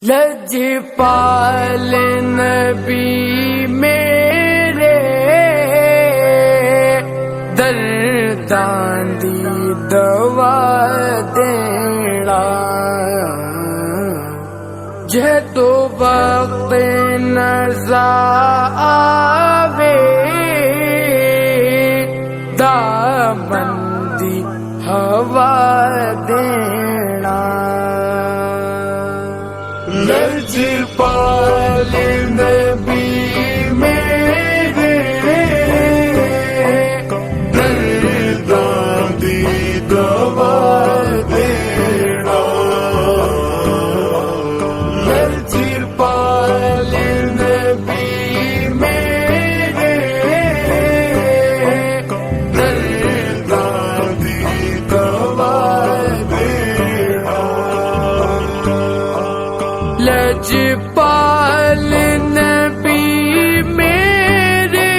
لجپال نبی میرے درداں دی دوا دینا، جدو وقت نزا آوے دامن دی ہوا دینا۔ لجپال نبی میرے درداں دی دوا دینا، لجپال نبی میرے درداں دی دوا دینا۔ لجپال نبی میرے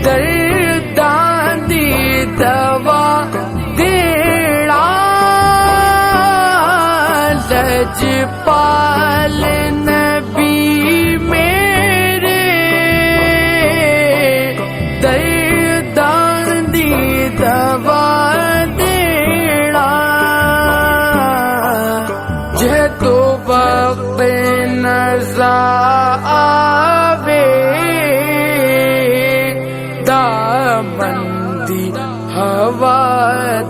درداں دی دوا دینا، لجپال نبی میرے درداں دی دوا دینا، جدو وقت نزا آوے دامن دی ہوا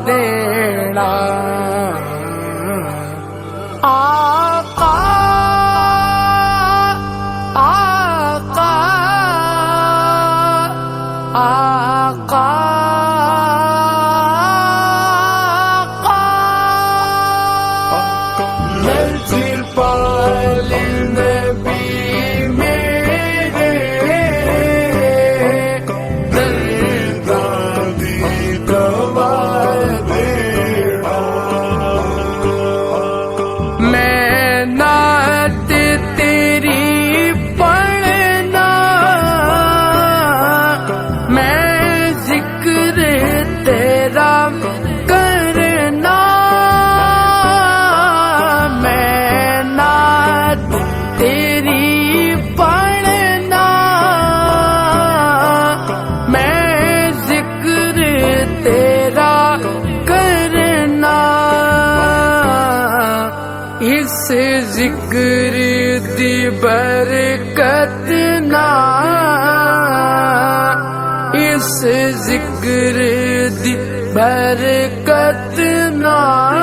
دینا۔ آقا آقا آقا لجپال نبی میرے درداں دی دوا دینا۔ میں نعت تیری پڑھنا، میں ذکر تیرا کرنا، میں نعت تیری پڑھنا، میں ذکر تیرا کرنا، اس ذکر دی برکت نال، اس ذکر دی برکت نال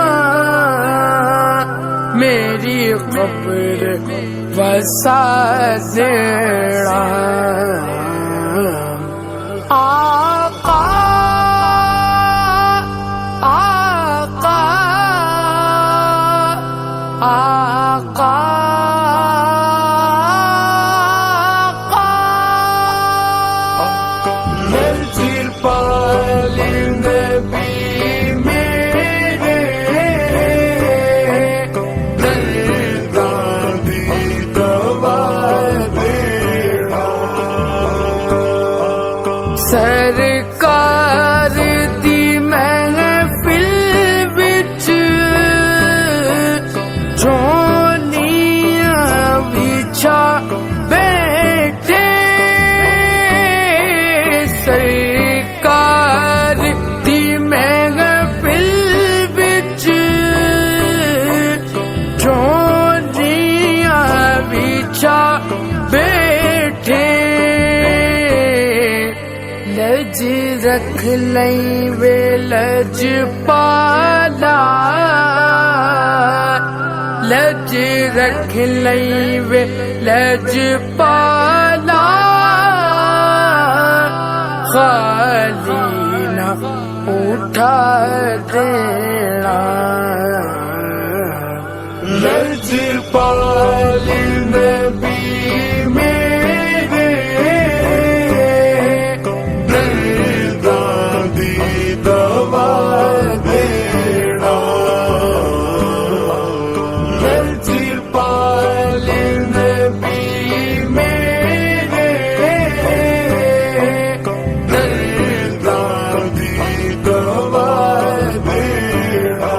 میری قبر وسا دینا۔ آقا آقا آقا لجپال نبی میرے درداں دی دوا دینا۔ سرکار دی محفل وچ جھولیاں بچھا بیٹھے، سرکار دی محفل وچ جھولیاں بچھا بیٹھے، لج رکھ لئی وے لجپالا، لج رکھ لئی وے لجپالا، خالی نہ اٹھا دینا۔ لجپال نبی میرے درداں دی دوا دینا، لجپال نبی میرے درداں دی دوا دینا۔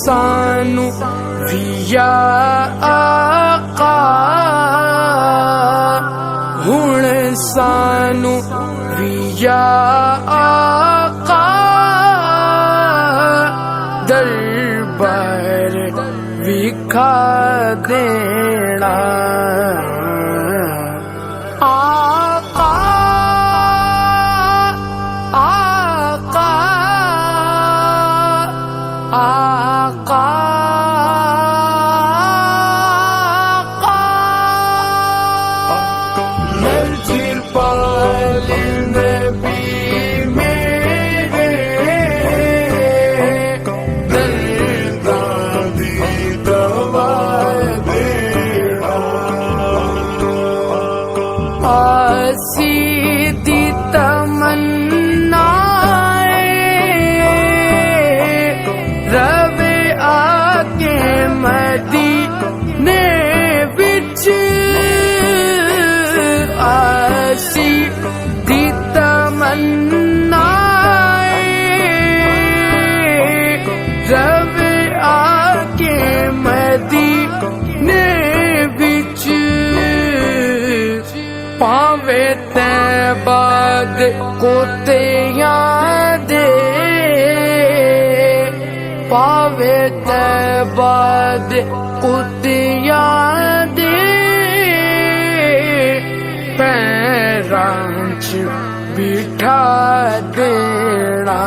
سانو بھی یا آقا ہن سانو بھی یا آقا دربار وکھا دینا آقا آقا آقا مسجد پال نبی میرے درداں دی دوا دینا آسی دی تمنا روے آکے مدینے وچ آسی دی تمنا روے آکے مدینے وچ پاوے طیبہ دے کوتیاں دے پاوے طیبہ دے کوتیاں دے پیراں وچ بٹھا دینا